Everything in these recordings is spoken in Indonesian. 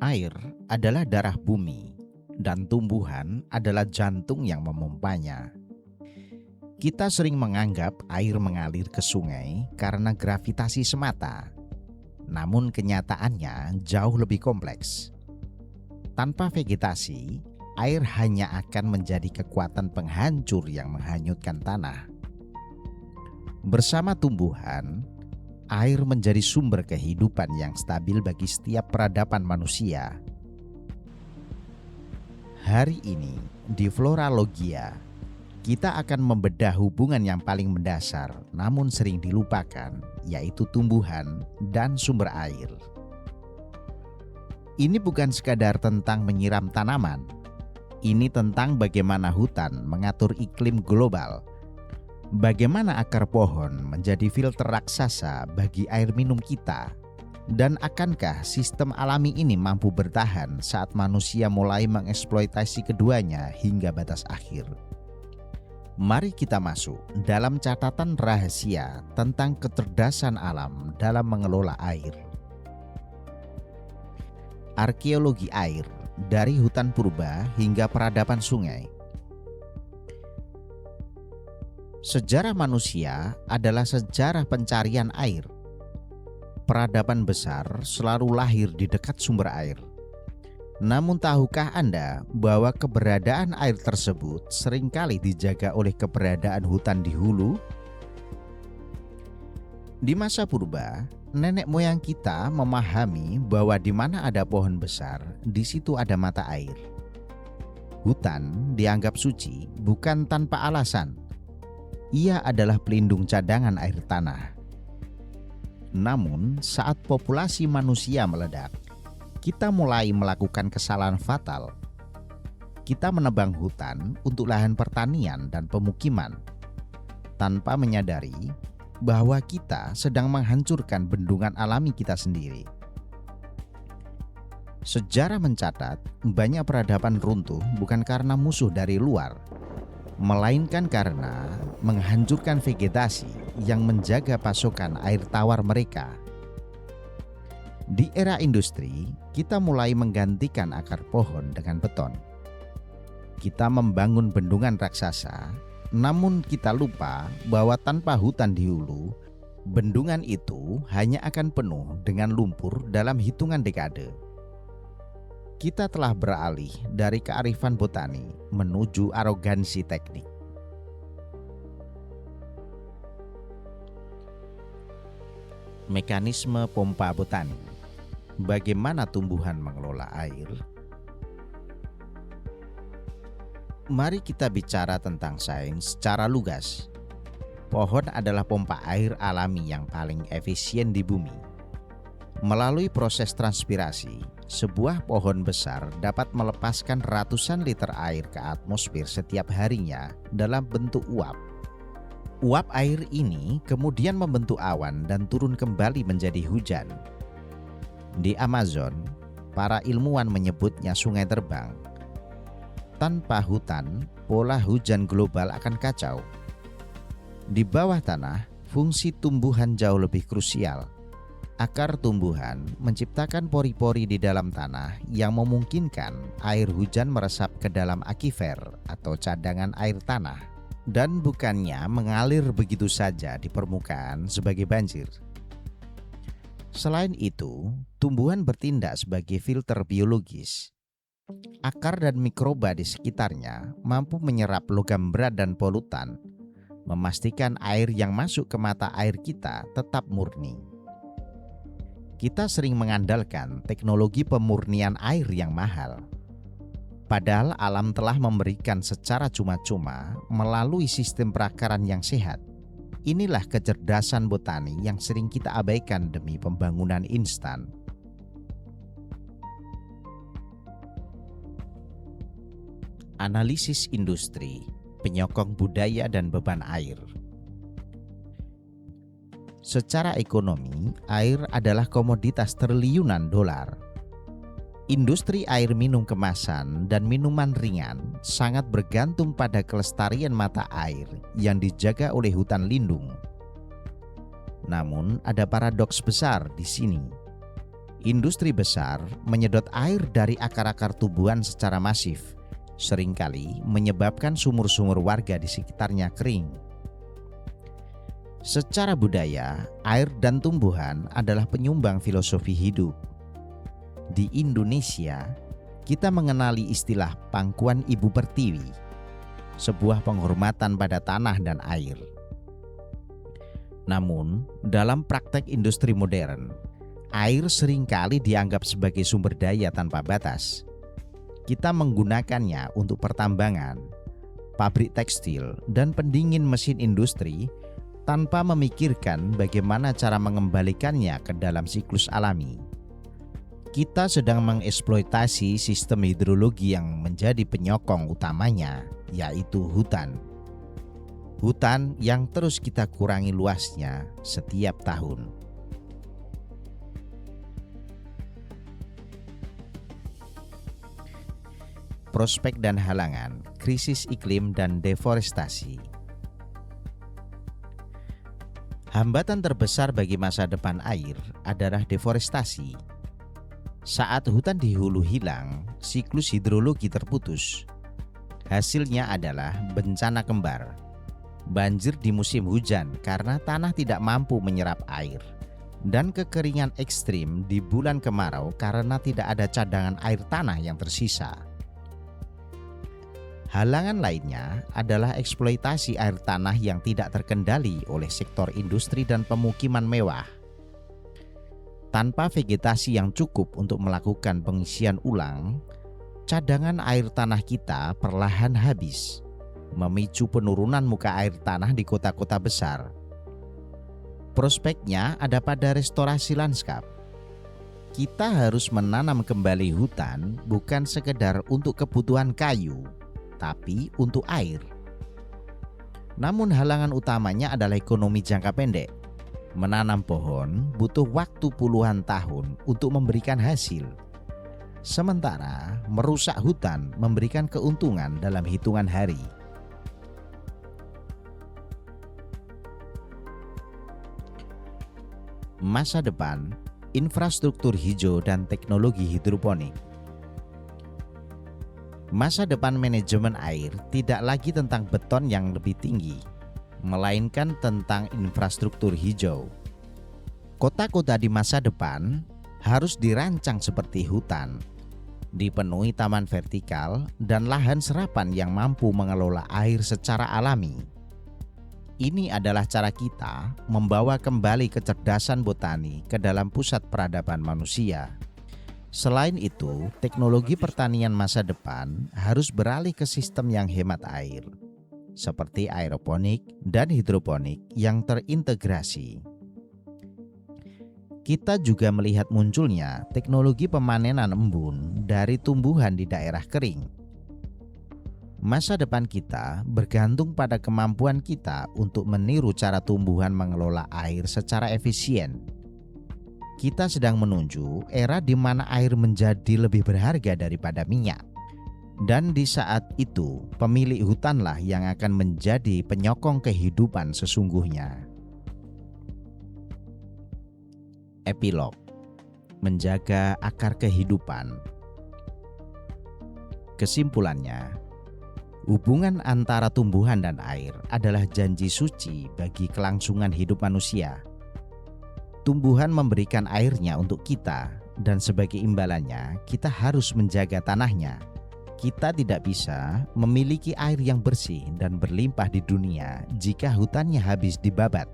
Air adalah darah bumi, dan tumbuhan adalah jantung yang memompanya. Kita sering menganggap air mengalir ke sungai karena gravitasi semata, namun kenyataannya jauh lebih kompleks. Tanpa vegetasi, air hanya akan menjadi kekuatan penghancur yang menghanyutkan tanah. Bersama tumbuhan, air menjadi sumber kehidupan yang stabil bagi setiap peradaban manusia. Hari ini, di Floralogia, kita akan membedah hubungan yang paling mendasar namun sering dilupakan, yaitu tumbuhan dan sumber air. Ini bukan sekadar tentang menyiram tanaman. Ini tentang bagaimana hutan mengatur iklim global. Bagaimana akar pohon menjadi filter raksasa bagi air minum kita? Dan akankah sistem alami ini mampu bertahan saat manusia mulai mengeksploitasi keduanya hingga batas akhir? Mari kita masuk dalam catatan rahasia tentang kecerdasan alam dalam mengelola air. Arkeologi air, dari hutan purba hingga peradaban sungai. Sejarah manusia adalah sejarah pencarian air. Peradaban besar selalu lahir di dekat sumber air. Namun tahukah Anda bahwa keberadaan air tersebut seringkali dijaga oleh keberadaan hutan di hulu? Di masa purba, nenek moyang kita memahami bahwa di mana ada pohon besar, di situ ada mata air. Hutan dianggap suci bukan tanpa alasan. Ia adalah pelindung cadangan air tanah. Namun, saat populasi manusia meledak, kita mulai melakukan kesalahan fatal. Kita menebang hutan untuk lahan pertanian dan pemukiman, tanpa menyadari bahwa kita sedang menghancurkan bendungan alami kita sendiri. Sejarah mencatat banyak peradaban runtuh bukan karena musuh dari luar, melainkan karena menghancurkan vegetasi yang menjaga pasokan air tawar mereka. Di era industri, kita mulai menggantikan akar pohon dengan beton. Kita membangun bendungan raksasa, namun kita lupa bahwa tanpa hutan di hulu, bendungan itu hanya akan penuh dengan lumpur dalam hitungan dekade. Kita telah beralih dari kearifan botani menuju arogansi teknik. Mekanisme pompa botani. Bagaimana tumbuhan mengelola air? Mari kita bicara tentang sains secara lugas. Pohon adalah pompa air alami yang paling efisien di bumi. Melalui proses transpirasi, sebuah pohon besar dapat melepaskan ratusan liter air ke atmosfer setiap harinya dalam bentuk uap. Uap air ini kemudian membentuk awan dan turun kembali menjadi hujan. Di Amazon, para ilmuwan menyebutnya sungai terbang. Tanpa hutan, pola hujan global akan kacau. Di bawah tanah, fungsi tumbuhan jauh lebih krusial. Akar tumbuhan menciptakan pori-pori di dalam tanah yang memungkinkan air hujan meresap ke dalam akifer atau cadangan air tanah, dan bukannya mengalir begitu saja di permukaan sebagai banjir. Selain itu, tumbuhan bertindak sebagai filter biologis. Akar dan mikroba di sekitarnya mampu menyerap logam berat dan polutan, memastikan air yang masuk ke mata air kita tetap murni. Kita sering mengandalkan teknologi pemurnian air yang mahal. Padahal alam telah memberikan secara cuma-cuma melalui sistem perakaran yang sehat. Inilah kecerdasan botani yang sering kita abaikan demi pembangunan instan. Analisis industri, penyokong budaya dan beban air. Secara ekonomi, air adalah komoditas triliunan dolar. Industri air minum kemasan dan minuman ringan sangat bergantung pada kelestarian mata air yang dijaga oleh hutan lindung. Namun ada paradoks besar di sini. Industri besar menyedot air dari akar-akar tumbuhan secara masif, seringkali menyebabkan sumur-sumur warga di sekitarnya kering. Secara budaya, air dan tumbuhan adalah penyumbang filosofi hidup. Di Indonesia, kita mengenali istilah pangkuan ibu pertiwi, sebuah penghormatan pada tanah dan air. Namun, dalam praktek industri modern, air seringkali dianggap sebagai sumber daya tanpa batas. Kita menggunakannya untuk pertambangan, pabrik tekstil, dan pendingin mesin industri tanpa memikirkan bagaimana cara mengembalikannya ke dalam siklus alami. Kita sedang mengeksploitasi sistem hidrologi yang menjadi penyokong utamanya, yaitu hutan. Hutan yang terus kita kurangi luasnya setiap tahun. Prospek dan halangan, krisis iklim dan deforestasi. Hambatan terbesar bagi masa depan air adalah deforestasi. Saat hutan di hulu hilang, siklus hidrologi terputus. Hasilnya adalah bencana kembar. Banjir di musim hujan karena tanah tidak mampu menyerap air, dan kekeringan ekstrim di bulan kemarau karena tidak ada cadangan air tanah yang tersisa. Halangan lainnya adalah eksploitasi air tanah yang tidak terkendali oleh sektor industri dan pemukiman mewah. Tanpa vegetasi yang cukup untuk melakukan pengisian ulang, cadangan air tanah kita perlahan habis, memicu penurunan muka air tanah di kota-kota besar. Prospeknya ada pada restorasi lanskap. Kita harus menanam kembali hutan bukan sekedar untuk kebutuhan kayu, tapi untuk air. Namun halangan utamanya adalah ekonomi jangka pendek. Menanam pohon butuh waktu puluhan tahun untuk memberikan hasil. Sementara merusak hutan memberikan keuntungan dalam hitungan hari. Masa depan, infrastruktur hijau dan teknologi hidroponik. Masa depan manajemen air tidak lagi tentang beton yang lebih tinggi, melainkan tentang infrastruktur hijau. Kota-kota di masa depan harus dirancang seperti hutan, dipenuhi taman vertikal dan lahan serapan yang mampu mengelola air secara alami. Ini adalah cara kita membawa kembali kecerdasan botani ke dalam pusat peradaban manusia. Selain itu, teknologi pertanian masa depan harus beralih ke sistem yang hemat air, seperti aeroponik dan hidroponik yang terintegrasi. Kita juga melihat munculnya teknologi pemanenan embun dari tumbuhan di daerah kering. Masa depan kita bergantung pada kemampuan kita untuk meniru cara tumbuhan mengelola air secara efisien. Kita sedang menuju era di mana air menjadi lebih berharga daripada minyak. Dan di saat itu, pemilik hutanlah yang akan menjadi penyokong kehidupan sesungguhnya. Epilog: menjaga akar kehidupan. Kesimpulannya, hubungan antara tumbuhan dan air adalah janji suci bagi kelangsungan hidup manusia. Tumbuhan memberikan airnya untuk kita, dan sebagai imbalannya kita harus menjaga tanahnya. Kita tidak bisa memiliki air yang bersih dan berlimpah di dunia jika hutannya habis dibabat.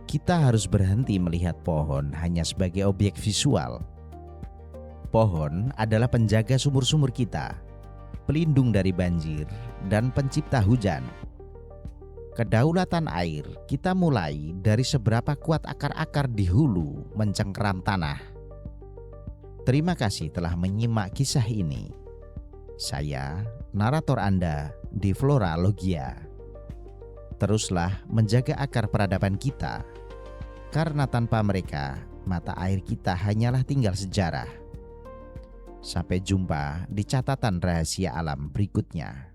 Kita harus berhenti melihat pohon hanya sebagai objek visual. Pohon adalah penjaga sumur-sumur kita, pelindung dari banjir, dan pencipta hujan. Kedaulatan air kita mulai dari seberapa kuat akar-akar di hulu mencengkeram tanah. Terima kasih telah menyimak kisah ini. Saya, narator Anda di Flora Logia. Teruslah menjaga akar peradaban kita, karena tanpa mereka, mata air kita hanyalah tinggal sejarah. Sampai jumpa di catatan rahasia alam berikutnya.